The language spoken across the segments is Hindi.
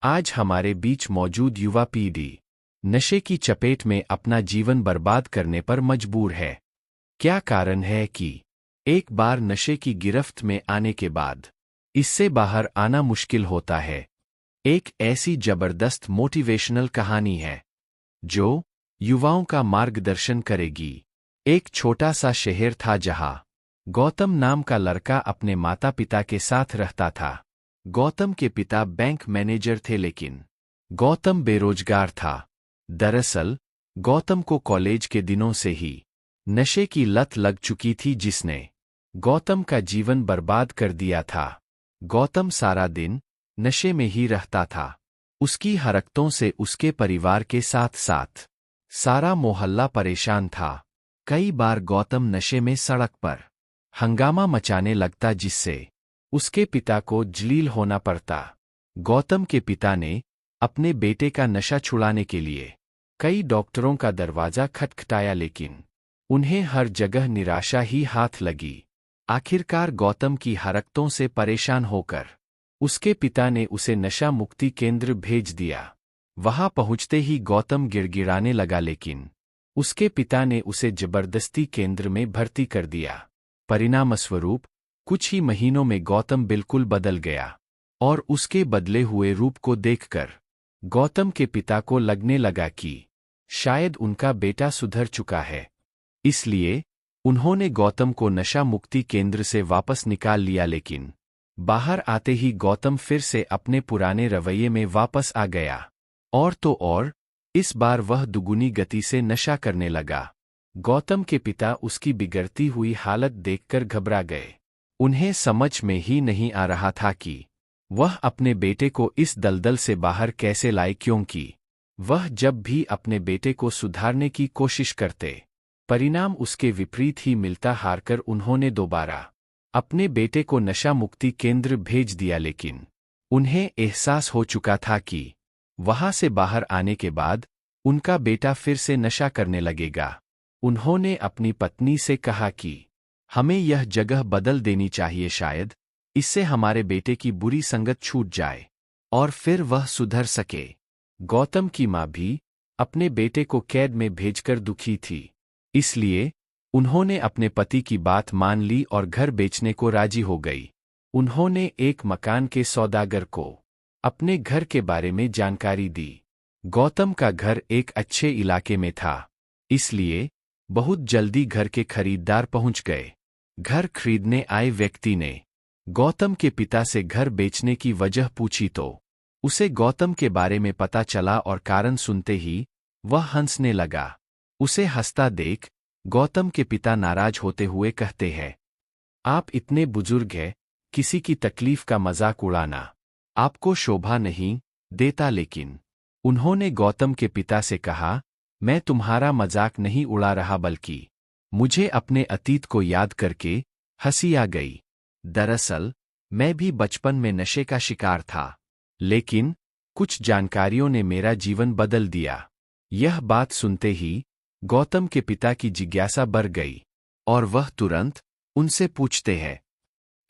आज हमारे बीच मौजूद युवा पीढ़ी नशे की चपेट में अपना जीवन बर्बाद करने पर मजबूर है। क्या कारण है कि एक बार नशे की गिरफ्त में आने के बाद इससे बाहर आना मुश्किल होता है? एक ऐसी जबरदस्त मोटिवेशनल कहानी है जो युवाओं का मार्गदर्शन करेगी। एक छोटा सा शहर था जहां गौतम नाम का लड़का अपने माता पिता के साथ रहता था। गौतम के पिता बैंक मैनेजर थे, लेकिन गौतम बेरोजगार था। दरअसल गौतम को कॉलेज के दिनों से ही नशे की लत लग चुकी थी, जिसने गौतम का जीवन बर्बाद कर दिया था। गौतम सारा दिन नशे में ही रहता था। उसकी हरकतों से उसके परिवार के साथ साथ सारा मोहल्ला परेशान था। कई बार गौतम नशे में सड़क पर हंगामा मचाने लगता, जिससे उसके पिता को जलील होना पड़ता। गौतम के पिता ने अपने बेटे का नशा छुड़ाने के लिए कई डॉक्टरों का दरवाजा खटखटाया, लेकिन उन्हें हर जगह निराशा ही हाथ लगी। आखिरकार गौतम की हरकतों से परेशान होकर उसके पिता ने उसे नशा मुक्ति केंद्र भेज दिया। वहां पहुंचते ही गौतम गिड़गिड़ाने लगा, लेकिन उसके पिता ने उसे जबरदस्ती केंद्र में भर्ती कर दिया। परिणामस्वरूप कुछ ही महीनों में गौतम बिल्कुल बदल गया, और उसके बदले हुए रूप को देखकर गौतम के पिता को लगने लगा कि शायद उनका बेटा सुधर चुका है। इसलिए उन्होंने गौतम को नशा मुक्ति केंद्र से वापस निकाल लिया, लेकिन बाहर आते ही गौतम फिर से अपने पुराने रवैये में वापस आ गया। और तो और, इस बार वह दुगुनी गति से नशा करने लगा। गौतम के पिता उसकी बिगड़ती हुई हालत देखकर घबरा गए। उन्हें समझ में ही नहीं आ रहा था कि वह अपने बेटे को इस दलदल से बाहर कैसे लाए, क्योंकि वह जब भी अपने बेटे को सुधारने की कोशिश करते, परिणाम उसके विपरीत ही मिलता। हारकर उन्होंने दोबारा अपने बेटे को नशा मुक्ति केंद्र भेज दिया, लेकिन उन्हें एहसास हो चुका था कि वहां से बाहर आने के बाद उनका बेटा फिर से नशा करने लगेगा। उन्होंने अपनी पत्नी से कहा कि हमें यह जगह बदल देनी चाहिए, शायद इससे हमारे बेटे की बुरी संगत छूट जाए और फिर वह सुधर सके। गौतम की मां भी अपने बेटे को कैद में भेजकर दुखी थी, इसलिए उन्होंने अपने पति की बात मान ली और घर बेचने को राजी हो गई। उन्होंने एक मकान के सौदागर को अपने घर के बारे में जानकारी दी। गौतम का घर एक अच्छे इलाके में था, इसलिए बहुत जल्दी घर के खरीदार पहुंच गए। घर खरीदने आए व्यक्ति ने गौतम के पिता से घर बेचने की वजह पूछी तो उसे गौतम के बारे में पता चला, और कारण सुनते ही वह हंसने लगा। उसे हंसता देख गौतम के पिता नाराज होते हुए कहते हैं, आप इतने बुजुर्ग हैं, किसी की तकलीफ का मजाक उड़ाना आपको शोभा नहीं देता। लेकिन उन्होंने गौतम के पिता से कहा, मैं तुम्हारा मजाक नहीं उड़ा रहा, बल्कि मुझे अपने अतीत को याद करके हंसी आ गई। दरअसल मैं भी बचपन में नशे का शिकार था, लेकिन कुछ जानकारियों ने मेरा जीवन बदल दिया। यह बात सुनते ही गौतम के पिता की जिज्ञासा बढ़ गई, और वह तुरंत उनसे पूछते हैं,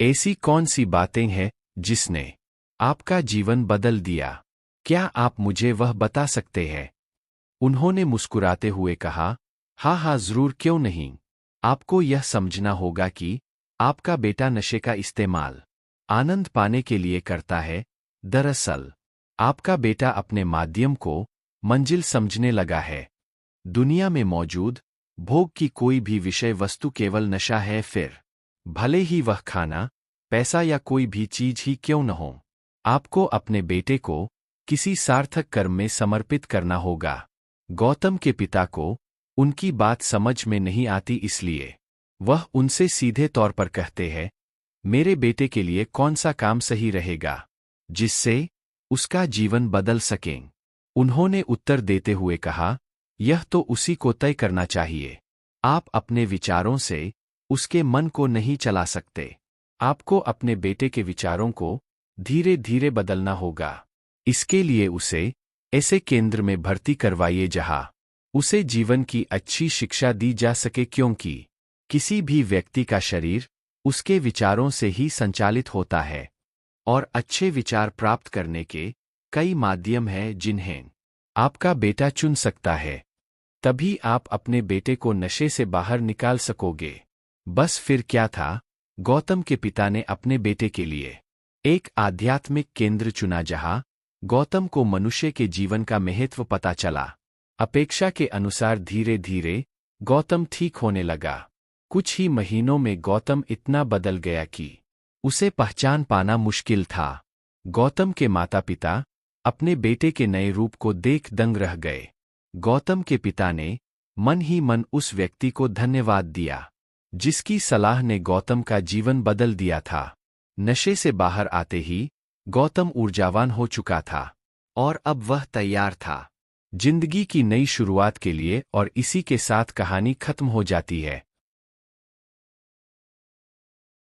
ऐसी कौन सी बातें हैं जिसने आपका जीवन बदल दिया? क्या आप मुझे वह बता सकते हैं? उन्होंने मुस्कुराते हुए कहा, हाँ, जरूर, क्यों नहीं। आपको यह समझना होगा कि आपका बेटा नशे का इस्तेमाल आनंद पाने के लिए करता है। दरअसल आपका बेटा अपने माध्यम को मंजिल समझने लगा है। दुनिया में मौजूद भोग की कोई भी विषय वस्तु केवल नशा है, फिर भले ही वह खाना, पैसा या कोई भी चीज ही क्यों न हो। आपको अपने बेटे को किसी सार्थक कर्म में समर्पित करना होगा। गौतम के पिता को उनकी बात समझ में नहीं आती, इसलिए वह उनसे सीधे तौर पर कहते हैं, मेरे बेटे के लिए कौन सा काम सही रहेगा जिससे उसका जीवन बदल सके? उन्होंने उत्तर देते हुए कहा, यह तो उसी को तय करना चाहिए। आप अपने विचारों से उसके मन को नहीं चला सकते। आपको अपने बेटे के विचारों को धीरे धीरे बदलना होगा। इसके लिए उसे ऐसे केंद्र में भर्ती करवाइए जहां उसे जीवन की अच्छी शिक्षा दी जा सके, क्योंकि किसी भी व्यक्ति का शरीर उसके विचारों से ही संचालित होता है, और अच्छे विचार प्राप्त करने के कई माध्यम हैं जिन्हें आपका बेटा चुन सकता है। तभी आप अपने बेटे को नशे से बाहर निकाल सकोगे। बस फिर क्या था? गौतम के पिता ने अपने बेटे के लिए एक आध्यात्मिक केंद्र चुना जहां गौतम को मनुष्य के जीवन का महत्व पता चला। अपेक्षा के अनुसार धीरे धीरे गौतम ठीक होने लगा। कुछ ही महीनों में गौतम इतना बदल गया कि उसे पहचान पाना मुश्किल था। गौतम के माता पिता अपने बेटे के नए रूप को देख दंग रह गए। गौतम के पिता ने मन ही मन उस व्यक्ति को धन्यवाद दिया जिसकी सलाह ने गौतम का जीवन बदल दिया था। नशे से बाहर आते ही गौतम ऊर्जावान हो चुका था और अब वह तैयार था जिंदगी की नई शुरुआत के लिए। और इसी के साथ कहानी खत्म हो जाती है।